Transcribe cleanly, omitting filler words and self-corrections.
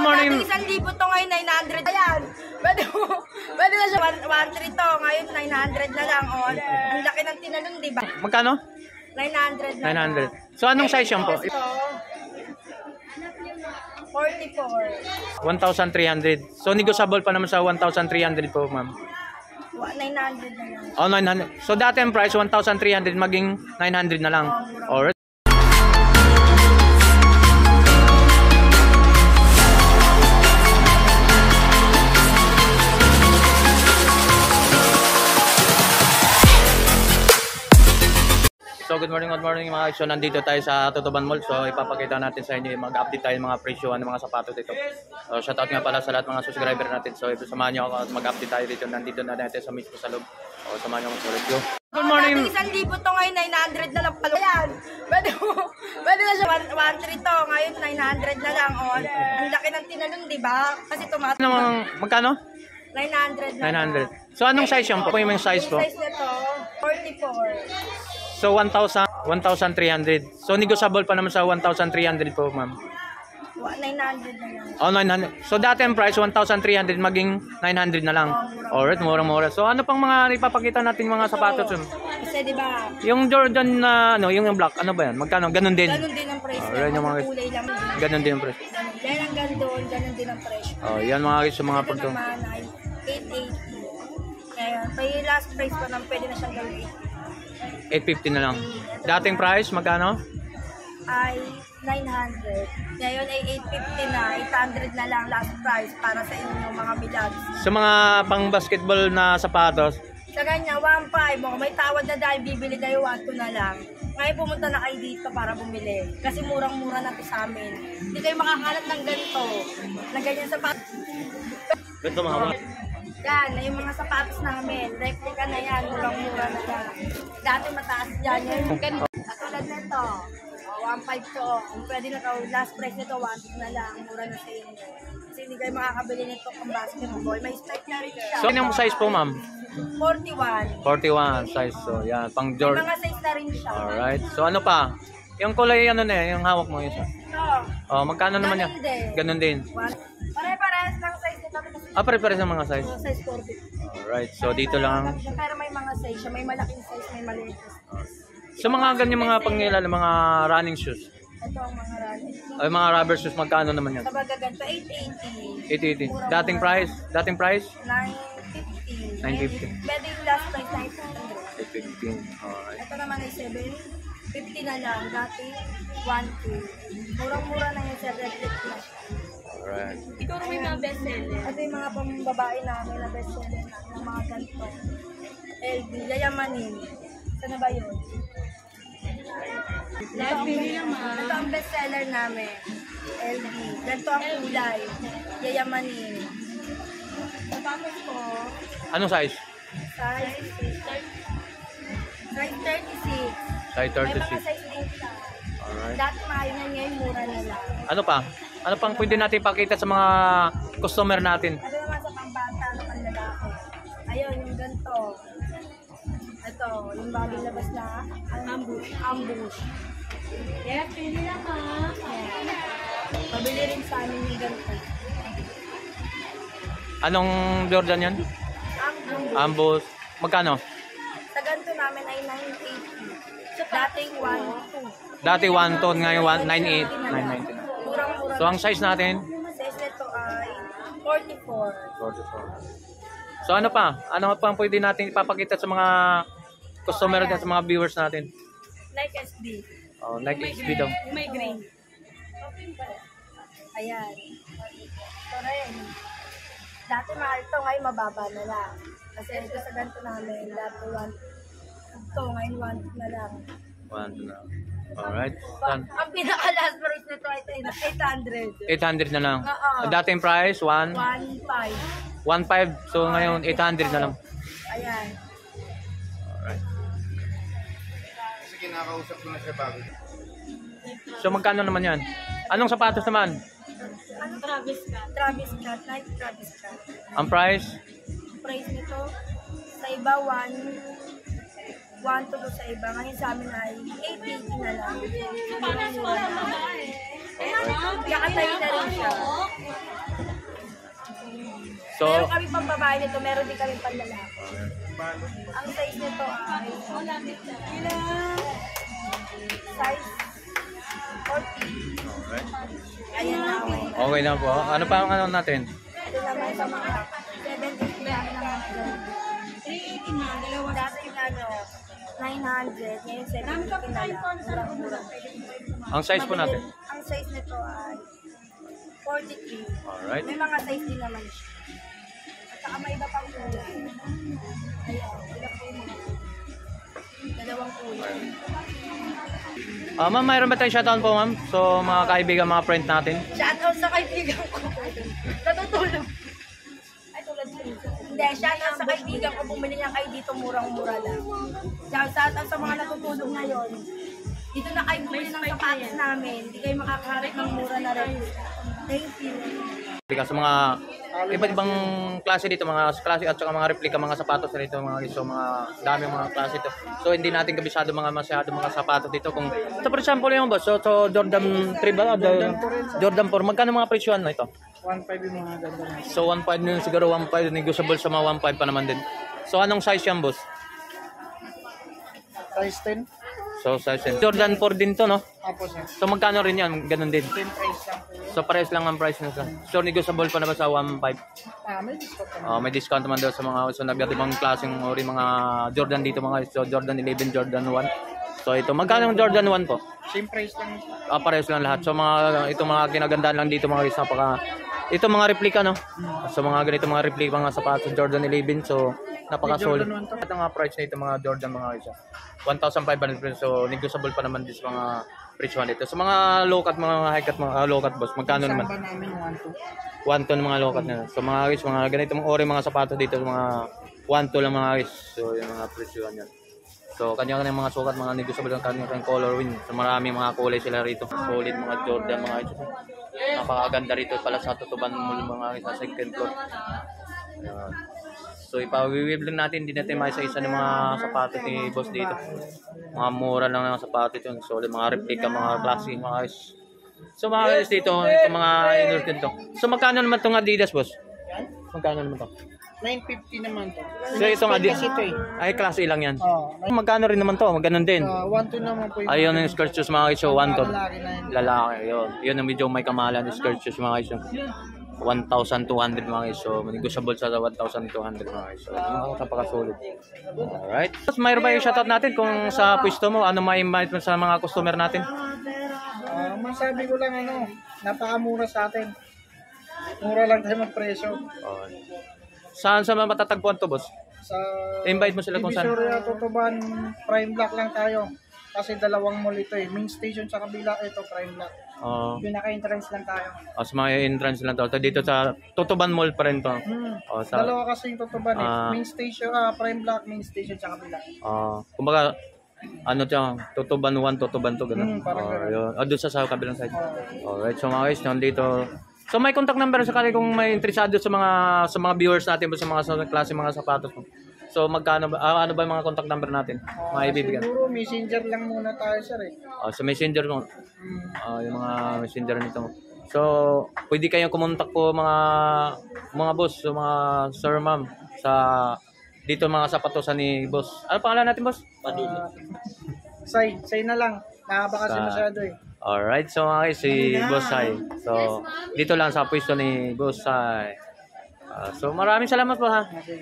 morning. Dating 1,000 to ngayon, 900. Ayan. Pwede na siya 1,300 to. Ngayon, 900 na lang. Oh. Ang laki ng tinanong, di ba? Magkano? 900 na 900. So, anong size yan po? 44. 1,300. So, negotiable pa naman sa 1,300 po, ma'am. 900 na lang. Oh, 900. So, dati ang price, 1,300, maging 900 na lang. Alright. So good morning mga guys. So nandito tayo sa Tutuban Mall. So ipapakita natin sa inyo, mag-update tayo ng mga presyo ng mga sapatos dito. So shoutout nga pala sa lahat mga subscriber natin. So samahan niyo ako at mag-update tayo dito. Nandito na natin sa mismo sa loob. So samahan niyo ako sa let's go. Good morning. Dating 1,000 to ngayon, 900 na lang pala. Ayan. Pwede na siya 1,300 to. Ngayon, 900 na lang. Oh. Ang laki ng tinanong, di ba? Kasi tumatak. Magkano? 900 na 900. So anong size yan po? Yung size po? Size nito, 44. So 1,300. So negotiable pa naman sa 1,300 po, ma'am. 900 na lang. Oh, 900. So dati ang price 1,300, maging 900 na lang. Alright, mura-mura. So ano pang mga ipapakita natin mga sapatos yun? Kasi di ba? Yung Jordan na yung black, ano ba yan? Magkano? Ganun din. Ganun din ang presyo. Alright, yung mga kulay lang. ganun din ang presyo. Yan ang gandun, ganun din ang presyo. Oh, yan mga guys, yung mga Ito pagto. naman ay 880. Kaya may last price pa nang pwede na siyang gawin. 850 na lang. Dating price, magkano? Ay 900. Ngayon ay 850 na, 800 na lang last price para sa inyong mga bilags. Sa mga pang basketball na sapatos, Sa ganyan, 1.5 mo, may tawad na dahil bibili kayo, 1.2 na lang. Ngayon pumunta na kayo dito para bumili. Kasi murang-mura na ito sa amin. Hindi kayo makakalat ng ganito. Na ganyan sapatos. ganito mahaba. Yan, yung mga sapatos namin. Replica na yan, murang-mura na yan. Dati mataas dyan. Yung ganito. Katulad nito. 1.5 to. Kung pwede na ito, last price nito, 1.2 na lang. Mura na sa inyo. Kasi hindi kayo makakabili nito pang basketball. May spec na rin siya. So anong size po, ma'am? 41. 41 size. So yan, pang May Jordan. mga size na rin siya. Alright. So ano pa? Yung kulay ano na yung hawak mo yun. Ito. Oh, magkano naman yan? Ganun din. Ganun din. Pare-parehas lang size nito. Pare-pares ng mga size. Size 40. Alright. So dito lang. Pero may mga size siya. May malaking size, may maliit. So mga ganyan mga pangilan, mga running shoes. Ito ang mga running. Ay mga rubber shoes, magkano naman yan? Sa baga ganito, 880. 880. Dating price? 950. 950. Pwede yung last price, 900. 815. Alright. Ito naman ay 750 na lang. Dati, 1.2. Murang-mura na yung 750 na siya. Alright. Ikaw may mga bestseller. Ito yung mga pambabae namin na bestseller namin. Yung mga ganito. LB, Yayamanin. Saan ba yun? Ito ang bestseller namin. LB. Ganito ang kulay. Yayamanin. Tapos po, Anong size? size 36. Size May mga 36. size din siya. Alright. Dati mahal na ngayon, mura na lang. Ano pa? Ano pang pwede natin ipakita sa mga customer natin? Ito naman sa pambata na panlalaki. Ayun, yung ganito. Ito, yung bagong labas na ambush. Yeah, pili lang ha. Pabili rin sa amin yung ganito. Anong Jordan yan? Ambush. Ambos. Magkano? Sa ganito namin ay 980. Dating 1.2. Dati 1 ton, ngayon 9.8, 9.90 na. Murang-mura. So ang size natin? Size nito ay 44. 44. So ano pa? Ano pa ang pwede natin ipapakita sa mga customer natin, sa mga viewers natin? Nike SB. Oh, Nike XB daw. May green. Ayan. Ito rin. Dati mahal to, ngayon mababa na lang. Kasi ito sa ganito namin, dati 1. Ito, ngayon 1 na lang. 1 na. Alright. Ang pinaka-last price nito ay 800. 800 na lang. Oo. Dating price, 1.5. 1.5. So ngayon, 800 na lang. Ayan. Alright. Kasi kinakausap ko na siya bago. So magkano naman yan? Anong sapatos naman? Ano Travis Scott? Travis Scott, Nike Travis Scott. Ang price? Price nito, sa iba 1 to sa iba. Ngayon sa amin ay 880 na lang. Nakatayo na rin siya. So, Meron kami pang babae nito, meron din kami pang lalaki. Ang size nito ay size 40. alright. Ayan na. Okay na po. Ano pa ang ano natin? Ito naman sa mga 750 lang naman. 380 na, dalawa. Dati yung 900, ngayon 750 na lang. Murang-murang. Ang size po natin. Ang size nito ay 43. Alright. May mga size din naman siya. At saka may iba pang kulay. Ayan, iba po yung mga dalawang kulay. Ma'am, mayroon ba tayong shoutout po, ma'am? So, mga kaibigan, mga friend natin. Shoutout sa kaibigan ko. Natutulog. Ay, tulad ko. Hindi, shoutout sa kaibigan ko. Bumili niya kayo dito, murang-mura lang. Shoutout sa mga natutulog ngayon. Dito na kayo bumili ng sapatos namin. Hindi kayo makakaharap ng mura na rin. Thank you. Sa mga iba't ibang klase dito, mga klase at saka mga replika, mga sapatos na dito, mga iso, mga dami mga klase dito. So, hindi natin kabisado masyado mga sapatos dito. Kung ito, for example, yung boss, so Jordan 3 ba? Jordan 4. Magkano mga presyohan na ito? 1.5 yung mga ganda na. So, 1.5 din siguro, 1.5 negotiable sa mga 1.5 pa naman din. So, anong size yan, boss? Size 10. So, size 10. Jordan 4 din to, no? Tapos yan. So, magkano rin yan? Ganun din. Same price lang po. So, pares lang ang price nito. So, negotiable pa naman sa 1.5. May discount naman. May discount naman daw sa mga nagkatibang klaseng ori mga Jordan dito, mga so, Jordan 11, Jordan 1. So, ito. Magkano ang Jordan 1 po? Same price lang. Pares lang lahat. So, ito mga kinagandaan lang dito, mga isa ito mga replika, no? So, mga ganito mga replika, mga sapatos Jordan 11. So, napaka-solid. Ito nga price na ito, mga Jordan, mga isa. 1,500 pesos. So, negotiable pa naman din sa mga presyo dito. So, mga low-cut, mga high-cut, mga low-cut, boss. Magkano naman? Samba namin 1 ton mga low-cut na. So, mga guys, mga ganito mga ori, mga sapatos dito, mga 1 to lang mga guys. So, yung mga presyo yan. So, kanya-kanya mga sukat, mga negotiable ang kanya-kanya color win. So, marami mga kulay sila rito. Solid mga Jordan, mga ito. Napakaganda rito pala sa tutuban mo mga sa second floor. Ayan. So, ipawiwib lang natin. Hindi natin maisa-isa ng mga sapatos ni boss dito. Mga mura lang ng sapatos ito. Solid, mga replica, mga klase, mga guys. So, mga guys dito, ito mga indoor dito. So, magkano naman itong Adidas, boss? Magkano naman ito? 950 naman to. So, itong Adidas, Ito eh. ay klase lang yan. Oh, Magkano rin naman to? Magkano din. 1.2 naman po yung Ayun yung skirt shoes mga guys. So, 1 to. lalaki na yun. Lalaki, yun. Yun ang medyo may kamahalan yung skirt shoes mga guys. 1,200 mga guys. So, negotiable sa 1,200 mga guys. So, napakasulit. Alright. Tapos, mayroon ba yung shoutout natin kung sa pwesto mo? Ano may invite mo sa mga customer natin? Masabi ko lang napakamura sa atin. Mura lang tayo magpresyo. Okay. Saan sa mga matatagpuan to, boss? Sa Invite mo sila kung saan? Divisoria, Tutuban, Prime Block lang tayo. Kasi dalawang mall ito eh. Main station sa kabila, ito Prime Block. Pinaka-entrance lang tayo. Sa mga entrance lang to. Dito sa Tutuban Mall pa rin to. Dalawa kasi yung Tutuban eh. Main station, Prime Block, main station sa kabila. Kumbaga, ano to, Tutuban 1, Tutuban 2, gano'n. Parang gano'n. Doon sa kabilang side. Alright, so mga guys, nandito. So may contact number sakali kung may interesado sa mga viewers natin sa mga klase mga sapatos mo. So magkano ba ano ba yung mga contact number natin? Maibibigyan. Siguro messenger lang muna tayo sir eh. Sa messenger mo. Yung mga messenger nito. So pwede kayong kumontak po mga boss, so mga sir ma'am sa dito mga sapatosan ni boss. Ano pangalan natin, boss? Say na lang. Nakaba kasi masyado eh. Alright, so mga guys, si Boss Sai. So, dito lang sa pwesto ni Boss Sai. So, maraming salamat po ha. Okay.